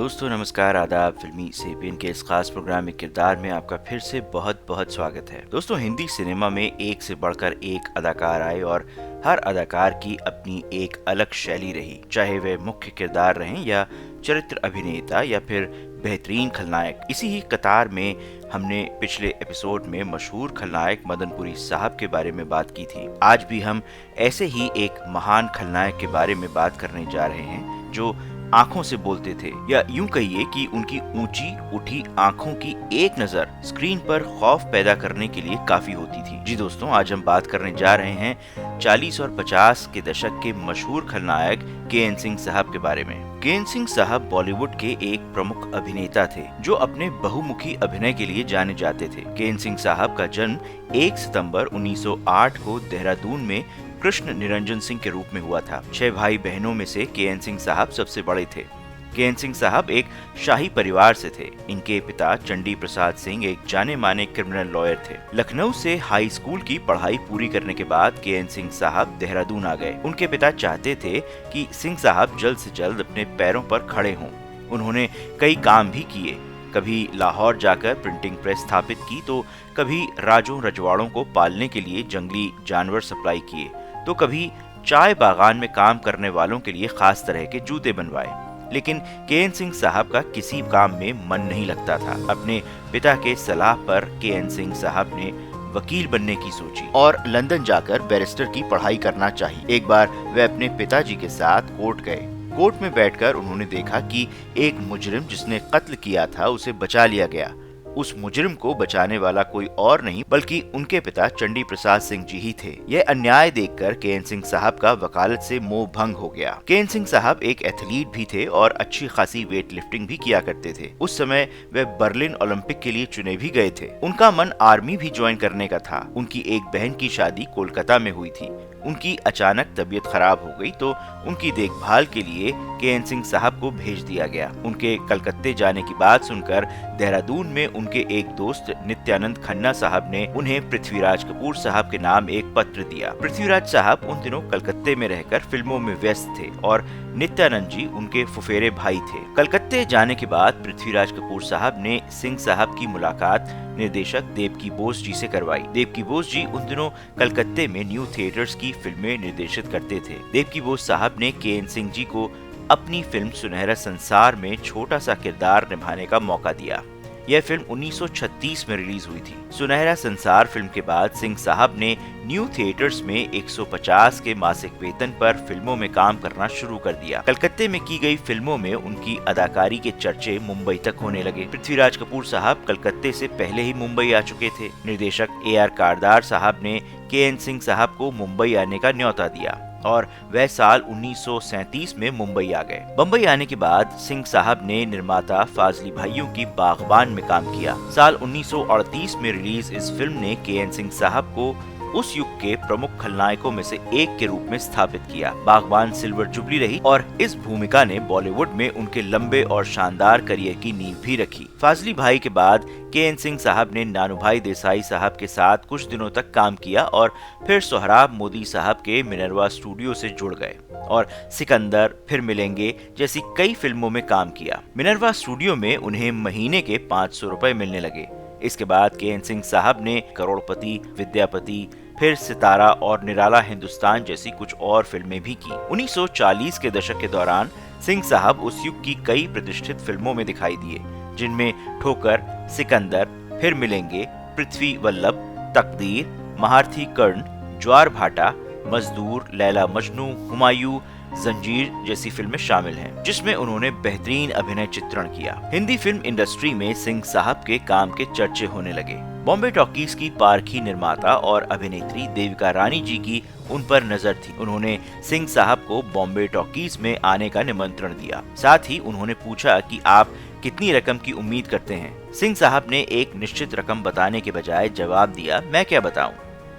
दोस्तों नमस्कार, आदाब। फिल्मी सेपियन के इस खास प्रोग्राम में किरदार में आपका फिर से बहुत बहुत स्वागत है। दोस्तों, हिंदी सिनेमा में एक से बढ़कर एक अदाकार आए और हर अदाकार की अपनी एक अलग शैली रही, चाहे वे मुख्य किरदार रहें या चरित्र अभिनेता या फिर बेहतरीन खलनायक। इसी ही कतार में हमने पिछले एपिसोड में मशहूर खलनायक मदनपुरी साहब के बारे में बात की थी। आज भी हम ऐसे ही एक महान खलनायक के बारे में बात करने जा रहे हैं जो आंखों से बोलते थे, या यूं कहिए कि उनकी ऊंची उठी आंखों की एक नजर स्क्रीन पर खौफ पैदा करने के लिए काफी होती थी। जी दोस्तों, आज हम बात करने जा रहे हैं 40 और 50 के दशक के मशहूर खलनायक के.एन. सिंह साहब के बारे में। के.एन. सिंह साहब बॉलीवुड के एक प्रमुख अभिनेता थे जो अपने बहुमुखी अभिनय के लिए जाने जाते थे। के.एन. सिंह साहब का जन्म 1 सितंबर 1908 को देहरादून में कृष्ण निरंजन सिंह के रूप में हुआ था। 6 भाई बहनों में से के.एन. सिंह साहब सबसे बड़े थे। के.एन. सिंह साहब एक शाही परिवार से थे। इनके पिता चंडी प्रसाद सिंह एक जाने माने क्रिमिनल लॉयर थे। लखनऊ से हाई स्कूल की पढ़ाई पूरी करने के बाद के.एन. सिंह साहब देहरादून आ गए। उनके पिता चाहते थे कि सिंह साहब जल्द से जल्द अपने पैरों पर खड़े हों। उन्होंने कई काम भी किए। कभी लाहौर जाकर प्रिंटिंग प्रेस स्थापित की, तो कभी राजों रजवाड़ों को पालने के लिए जंगली जानवर सप्लाई किए, तो कभी चाय बागान में काम करने वालों के लिए खास तरह के जूते बनवाए। लेकिन के.एन. सिंह साहब का किसी काम में मन नहीं लगता था। अपने पिता के सलाह पर के.एन. सिंह साहब ने वकील बनने की सोची और लंदन जाकर बैरिस्टर की पढ़ाई करना चाहिए। एक बार वे अपने पिताजी के साथ कोर्ट गए। कोर्ट में बैठकर उन्होंने देखा कि एक मुजरिम जिसने कत्ल किया था उसे बचा लिया गया। उस मुजरिम को बचाने वाला कोई और नहीं बल्कि उनके पिता चंडी प्रसाद सिंह जी ही थे। यह अन्याय देखकर के.एन. सिंह साहब का वकालत से मोह भंग हो गया। के.एन. सिंह साहब एक एथलीट भी थे और अच्छी खासी वेट लिफ्टिंग भी किया करते थे। उस समय वे बर्लिन ओलंपिक के लिए चुने भी गए थे। उनका मन आर्मी भी ज्वाइन करने का था। उनकी एक बहन की शादी कोलकाता में हुई थी। उनकी अचानक तबीयत खराब हो गई तो उनकी देखभाल के लिए के.एन. सिंह साहब को भेज दिया गया। उनके कलकत्ते जाने की बात सुनकर देहरादून में उनके एक दोस्त नित्यानंद खन्ना साहब ने उन्हें पृथ्वीराज कपूर साहब के नाम एक पत्र दिया। पृथ्वीराज साहब उन दिनों कलकत्ते में रहकर फिल्मों में व्यस्त थे और नित्यानंद जी उनके फुफेरे भाई थे। कलकत्ते जाने के बाद पृथ्वीराज कपूर साहब ने सिंह साहब की मुलाकात निर्देशक देवकी बोस जी से करवाई। देवकी बोस जी उन दिनों कलकत्ते में न्यू थिएटर्स की फिल्में निर्देशित करते थे। देवकी बोस साहब ने के.एन. सिंह जी को अपनी फिल्म सुनहरा संसार में छोटा सा किरदार निभाने का मौका दिया। यह फिल्म 1936 में रिलीज हुई थी। सुनहरा संसार फिल्म के बाद सिंह साहब ने न्यू थिएटर्स में 150 के मासिक वेतन पर फिल्मों में काम करना शुरू कर दिया। कलकत्ते में की गई फिल्मों में उनकी अदाकारी के चर्चे मुंबई तक होने लगे। पृथ्वीराज कपूर साहब कलकत्ते से पहले ही मुंबई आ चुके थे। निर्देशक A.R. कारदार साहब ने के.एन. सिंह साहब को मुंबई आने का न्योता दिया और वह साल 1937 में मुंबई आ गए। बम्बई आने के बाद सिंह साहब ने निर्माता फाजली भाइयों की बागबान में काम किया। साल 1938 में रिलीज इस फिल्म ने के.एन. सिंह साहब को उस युग के प्रमुख खलनायकों में से एक के रूप में स्थापित किया। बागबान सिल्वर जुबली रही और इस भूमिका ने बॉलीवुड में उनके लंबे और शानदार करियर की नींव भी रखी। फाजली भाई के बाद के.एन. सिंह साहब ने नानूभाई देसाई साहब के साथ कुछ दिनों तक काम किया और फिर सोहराब मोदी साहब के मिनरवा स्टूडियो से जुड़ गए और सिकंदर, फिर मिलेंगे जैसी कई फिल्मों में काम किया। मिनरवा स्टूडियो में उन्हें महीने के 500 रुपए मिलने लगे। इसके बाद के.एन. सिंह साहब ने करोड़पति, विद्यापति, फिर सितारा और निराला हिंदुस्तान जैसी कुछ और फिल्में भी की। 1940 के दशक के दौरान सिंह साहब उस युग की कई प्रतिष्ठित फिल्मों में दिखाई दिए, जिनमें ठोकर, सिकंदर, फिर मिलेंगे, पृथ्वी वल्लभ, तकदीर, महारथी कर्ण, ज्वार भाटा, मजदूर, लैला मजनू, हुमायूं, जंजीर जैसी फिल्में शामिल हैं, जिसमें उन्होंने बेहतरीन अभिनय चित्रण किया। हिंदी फिल्म इंडस्ट्री में सिंह साहब के काम के चर्चे होने लगे। बॉम्बे टॉकीज की पारखी निर्माता और अभिनेत्री देविका रानी जी की उन पर नजर थी। उन्होंने सिंह साहब को बॉम्बे टॉकीज में आने का निमंत्रण दिया। साथ ही उन्होंने पूछा कि आप कितनी रकम की उम्मीद करते हैं। सिंह साहब ने एक निश्चित रकम बताने के बजाय जवाब दिया, मैं क्या बताऊं,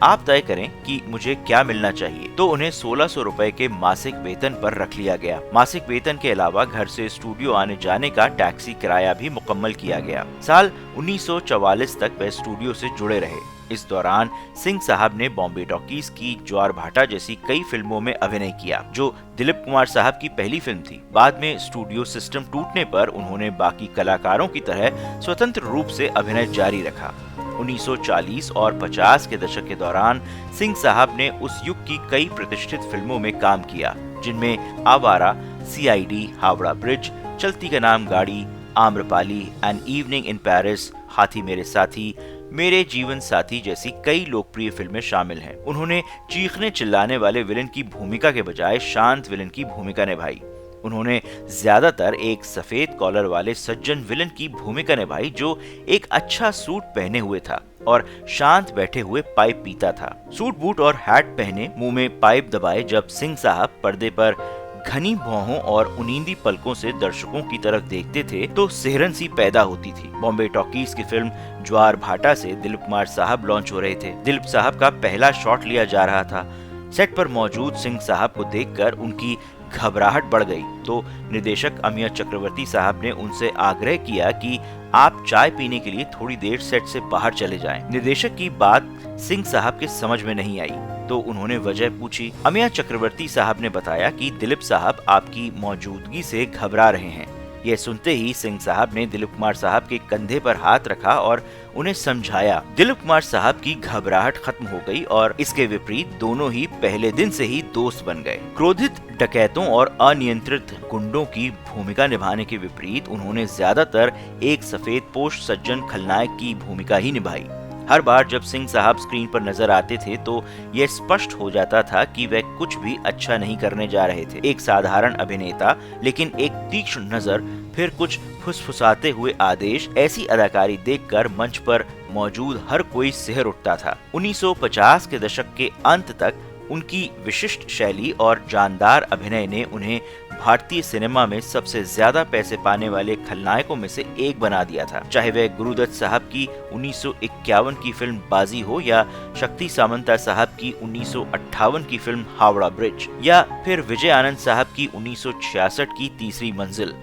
आप तय करें कि मुझे क्या मिलना चाहिए। तो उन्हें 1600 रुपए के मासिक वेतन पर रख लिया गया। मासिक वेतन के अलावा घर से स्टूडियो आने जाने का टैक्सी किराया भी मुकम्मल किया गया। साल 1944 तक वे स्टूडियो से जुड़े रहे। इस दौरान सिंह साहब ने बॉम्बे टॉकीज की ज्वार भाटा जैसी कई फिल्मों में अभिनय किया, जो दिलीप कुमार साहब की पहली फिल्म थी। बाद में स्टूडियो सिस्टम टूटने पर उन्होंने बाकी कलाकारों की तरह स्वतंत्र रूप से अभिनय जारी रखा। 1940 और 50 के दशक के दौरान सिंह साहब ने उस युग की कई प्रतिष्ठित फिल्मों में काम किया, जिनमें आवारा, CID, हावड़ा ब्रिज, चलती का नाम गाड़ी, Amrapali, an evening in Paris, हाथी मेरे साथी, मेरे जीवन साथी जैसी कई लोकप्रिय फिल्में शामिल हैं। उन्होंने चीखने चिल्लाने वाले विलेन की भूमिका के बजाय शांत विलेन की भूमिका निभाई। उन्होंने ज्यादातर एक सफेद कॉलर वाले सज्जन विलेन की भूमिका निभाई, जो एक अच्छा सूट पहने हुए था और शांत बैठे हुए पाइप पीता था। सूट बूट और हैट पहने, मुंह में पाइप दबाए जब सिंह साहब पर्दे पर घनी भौहों और उनींदी पलकों से दर्शकों की तरफ देखते थे तो सिहरन सी पैदा होती थी। बॉम्बे टॉकीज की फिल्म ज्वार भाटा से दिलीप कुमार साहब लॉन्च हो रहे थे। दिलीप साहब का पहला शॉट लिया जा रहा था। सेट पर मौजूद सिंह साहब को देखकर उनकी घबराहट बढ़ गई, तो निर्देशक अमिया चक्रवर्ती साहब ने उनसे आग्रह किया कि आप चाय पीने के लिए थोड़ी देर सेट से बाहर चले जाएं। निर्देशक की बात सिंह साहब के समझ में नहीं आई, तो उन्होंने वजह पूछी। अमिया चक्रवर्ती साहब ने बताया कि दिलीप साहब आपकी मौजूदगी से घबरा रहे हैं। यह सुनते ही सिंह साहब ने दिलीप कुमार साहब के कंधे पर हाथ रखा और उन्हें समझाया। दिलीप कुमार साहब की घबराहट खत्म हो गई और इसके विपरीत दोनों ही पहले दिन से ही दोस्त बन गए। क्रोधित डकैतों और अनियंत्रित गुंडों की भूमिका निभाने के विपरीत उन्होंने ज्यादातर एक सफेद पोश सज्जन खलनायक की भूमिका ही निभाई। हर बार जब सिंह साहब स्क्रीन पर नजर आते थे तो यह स्पष्ट हो जाता था कि वे कुछ भी अच्छा नहीं करने जा रहे थे। एक साधारण अभिनेता, लेकिन एक तीक्ष्ण नजर, फिर कुछ फुसफुसाते हुए आदेश, ऐसी अदाकारी देखकर मंच पर मौजूद हर कोई सिहर उठता था। 1950 के दशक के अंत तक उनकी विशिष्ट शैली और जानदार अभिनय ने उन्हें भारतीय सिनेमा में सबसे ज्यादा पैसे पाने वाले खलनायकों में से एक बना दिया था। चाहे वह गुरुदत्त साहब की 1951 की फिल्म बाजी हो या शक्ति सामंता साहब की 1958 की फिल्म हावड़ा ब्रिज या फिर विजय आनंद साहब की 1966 की तीसरी मंजिल।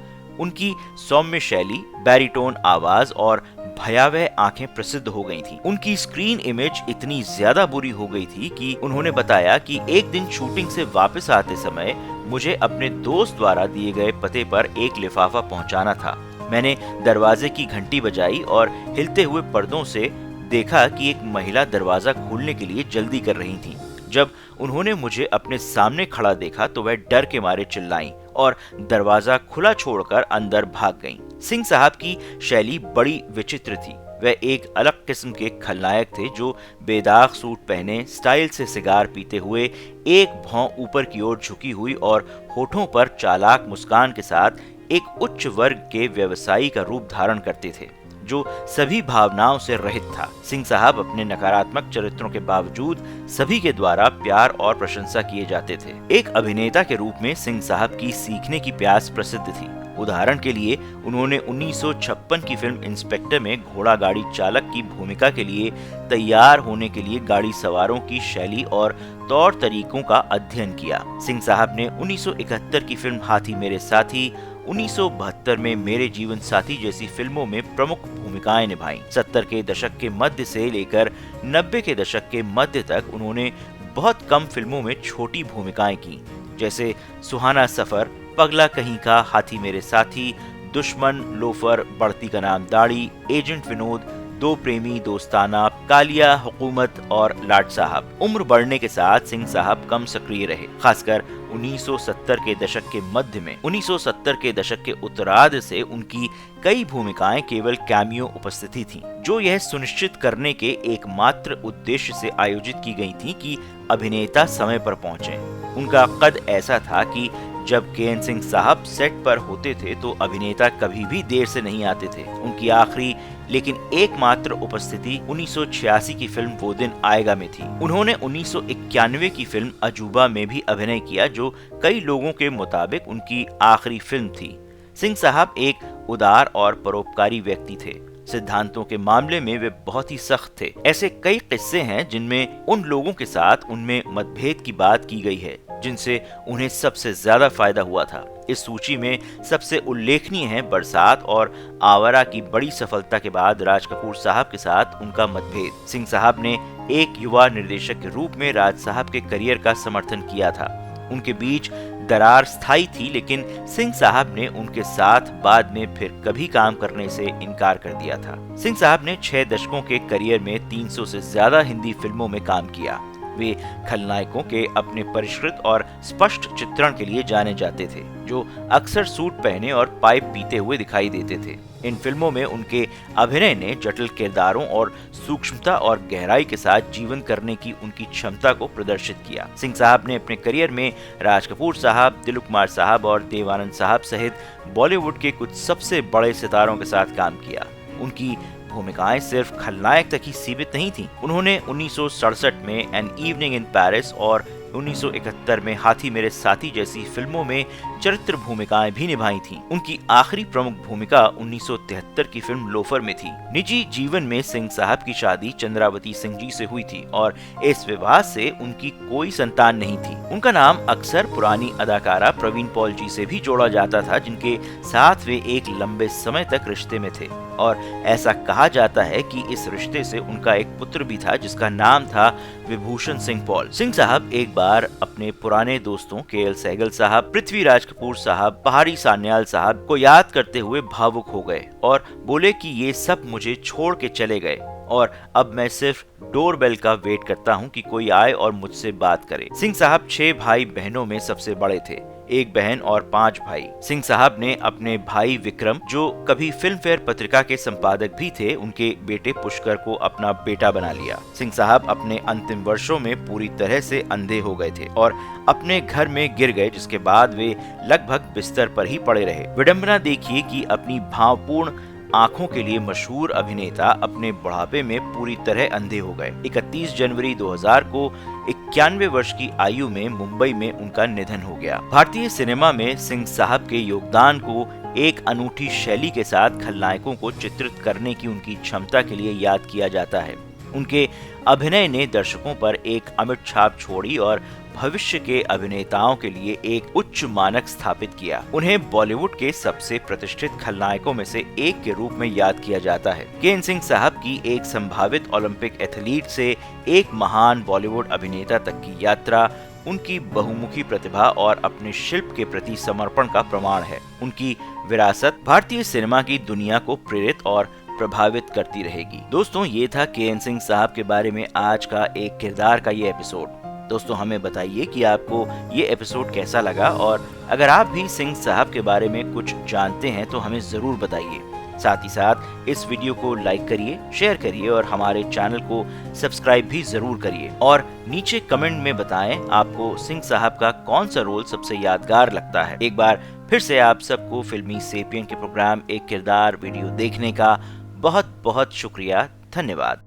उनकी सौम्य शैली, बैरिटोन आवाज और भयावह आंखें प्रसिद्ध हो गई थीं। उनकी स्क्रीन इमेज इतनी ज्यादा बुरी हो गई थी कि उन्होंने बताया कि एक दिन शूटिंग से वापस आते समय मुझे अपने दोस्त द्वारा दिए गए पते पर एक लिफाफा पहुंचाना था। मैंने दरवाजे की घंटी बजाई और हिलते हुए पर्दों से देखा कि एक महिला दरवाजा खोलने के लिए जल्दी कर रही थी। जब उन्होंने मुझे अपने सामने खड़ा देखा तो वह डर के मारे चिल्लाईं और दरवाजा खुला छोड़कर अंदर भाग गईं। सिंह साहब की शैली बड़ी विचित्र थी। वह एक अलग किस्म के खलनायक थे जो बेदाग सूट पहने, स्टाइल से सिगार पीते हुए, एक भौं ऊपर की ओर झुकी हुई और होठों पर चालाक मुस्कान के साथ एक उच्च वर्ग के व्यवसायी का रूप धारण करते थे, जो सभी भावनाओं से रहित था। सिंह साहब अपने नकारात्मक चरित्रों के बावजूद सभी के द्वारा प्यार और प्रशंसा किए जाते थे। एक अभिनेता के रूप में सिंह साहब की सीखने की प्यास प्रसिद्ध थी। उदाहरण के लिए उन्होंने 1956 की फिल्म इंस्पेक्टर में घोड़ा गाड़ी चालक की भूमिका के लिए तैयार होने के लिए गाड़ी सवारों की शैली और तौर तरीकों का अध्ययन किया। सिंह साहब ने 1971 की फिल्म हाथी मेरे साथी, 1972 में मेरे जीवन साथी जैसी फिल्मों में प्रमुख भूमिकाएं निभाई। 70 के दशक के मध्य से लेकर 90 के दशक के मध्य तक उन्होंने बहुत कम फिल्मों में छोटी भूमिकाएं की, जैसे सुहाना सफर, पगला कहीं का, हाथी मेरे साथी, दुश्मन, लोफर, बढ़ती का नाम दाढ़ी, एजेंट विनोद, दो प्रेमी दोस्ताना, कालिया, हुकूमत और लाट साहब। उम्र बढ़ने के साथ सिंह साहब कम सक्रिय रहे, खासकर 1970 के दशक के मध्य में। 1970 के दशक के उत्तरार्ध से उनकी कई भूमिकाएं केवल कैमियो उपस्थिति थीं, जो यह सुनिश्चित करने के एकमात्र उद्देश्य से आयोजित की गई थीं कि अभिनेता समय पर पहुंचे। उनका कद ऐसा था कि जब के.एन. सिंह साहब सेट पर होते थे तो अभिनेता कभी भी देर से नहीं आते थे। उनकी आखिरी लेकिन एकमात्र उपस्थिति 1986 की फिल्म वो दिन आएगा में थी। उन्होंने 1991 की फिल्म अजूबा में भी अभिनय किया, जो कई लोगों के मुताबिक उनकी आखिरी फिल्म थी। सिंह साहब एक उदार और परोपकारी व्यक्ति थे। सिद्धांतों के मामले में वे बहुत ही सख्त थे। ऐसे कई किस्से हैं जिनमें उन लोगों के साथ उनमें मतभेद की बात की गई है जिनसे उन्हें सबसे ज्यादा फायदा हुआ था। इस सूची में सबसे उल्लेखनीय है बरसात और आवारा की बड़ी सफलता के बाद राज कपूर साहब के साथ उनका मतभेद। सिंह साहब ने एक युवा निर्देशक के रूप में राज साहब के करियर का समर्थन किया था। उनके बीच दरार स्थायी थी, लेकिन सिंह साहब ने उनके साथ बाद में फिर कभी काम करने से इनकार कर दिया था। सिंह साहब ने 6 दशकों के करियर में 300 से ज्यादा हिंदी फिल्मों में काम किया। वे खलनायकों के अपने परिष्कृत और स्पष्ट चित्रण के लिए जाने जाते थे, जो अक्सर सूट पहने और पाइप पीते हुए दिखाई देते थे। इन फिल्मों में उनके अभिनय ने जटिल किरदारों और सूक्ष्मता और गहराई के साथ जीवन करने की उनकी क्षमता को प्रदर्शित किया। सिंह साहब ने अपने करियर में राज कपूर साहब, दिलीप कुमार साहब और देवानंद साहब सहित बॉलीवुड के कुछ सबसे बड़े सितारों के साथ काम किया। उनकी भूमिकाएं सिर्फ खलनायक तक ही सीमित नहीं थीं। उन्होंने 1967 में एन इवनिंग इन पेरिस और 1971 में हाथी मेरे साथी जैसी फिल्मों में चरित्र भूमिकाएं भी निभाई थीं। उनकी आखिरी प्रमुख भूमिका 1973 की फिल्म लोफर में थी। निजी जीवन में सिंह साहब की शादी चंद्रावती सिंह जी से हुई थी और इस विवाह से उनकी कोई संतान नहीं थी। उनका नाम अक्सर पुरानी अदाकारा प्रवीण पॉल जी से भी जोड़ा जाता था, जिनके साथ वे एक लंबे समय तक रिश्ते में थे और ऐसा कहा जाता है कि इस रिश्ते से उनका एक पुत्र भी था जिसका नाम था विभूषण सिंह पॉल। सिंह साहब एक बार अपने पुराने दोस्तों के.एल. सहगल साहब, पृथ्वीराज कपूर साहब, पहाड़ी सान्याल साहब को याद करते हुए भावुक हो गए और बोले कि ये सब मुझे छोड़ के चले गए और अब मैं सिर्फ डोरबेल का वेट करता हूँ कि कोई आए और मुझसे बात करे। सिंह साहब 6 भाई बहनों में सबसे बड़े थे, 1 बहन और 5 भाई। सिंह साहब ने अपने भाई विक्रम, जो कभी फिल्म फेयर पत्रिका के संपादक भी थे, उनके बेटे पुष्कर को अपना बेटा बना लिया। सिंह साहब अपने अंतिम वर्षों में पूरी तरह से अंधे हो गए थे और अपने घर में गिर गए, जिसके बाद वे लगभग बिस्तर पर ही पड़े रहे। विडंबना देखिए कि अपनी भावपूर्ण आंखों के लिए मशहूर अभिनेता अपने बुढ़ापे में पूरी तरह अंधे हो गए। 31 जनवरी 2000 को 91 वर्ष की आयु में मुंबई में उनका निधन हो गया। भारतीय सिनेमा में सिंह साहब के योगदान को एक अनूठी शैली के साथ खलनायकों को चित्रित करने की उनकी क्षमता के लिए याद किया जाता है। उनके अभिनय ने दर्शकों पर एक अमिट छाप छोड़ी और भविष्य के अभिनेताओं के लिए एक उच्च मानक स्थापित किया। उन्हें बॉलीवुड के सबसे प्रतिष्ठित खलनायकों में से एक के रूप में याद किया जाता है। के.एन. सिंह साहब की एक संभावित ओलंपिक एथलीट से एक महान बॉलीवुड अभिनेता तक की यात्रा उनकी बहुमुखी प्रतिभा और अपने शिल्प के प्रति समर्पण का प्रमाण है। उनकी विरासत भारतीय सिनेमा की दुनिया को प्रेरित और प्रभावित करती रहेगी। दोस्तों, ये था के.एन. सिंह साहब के बारे में आज का एक किरदार का ये एपिसोड। दोस्तों, हमें बताइए कि आपको ये एपिसोड कैसा लगा और अगर आप भी सिंह साहब के बारे में कुछ जानते हैं तो हमें जरूर बताइए। साथ ही साथ इस वीडियो को लाइक करिए, शेयर करिए और हमारे चैनल को सब्सक्राइब भी जरूर करिए और नीचे कमेंट में बताएं आपको सिंह साहब का कौन सा रोल सबसे यादगार लगता है। एक बार फिर से आप सबको फिल्मी सेपियन के प्रोग्राम एक किरदार वीडियो देखने का बहुत बहुत शुक्रिया। धन्यवाद।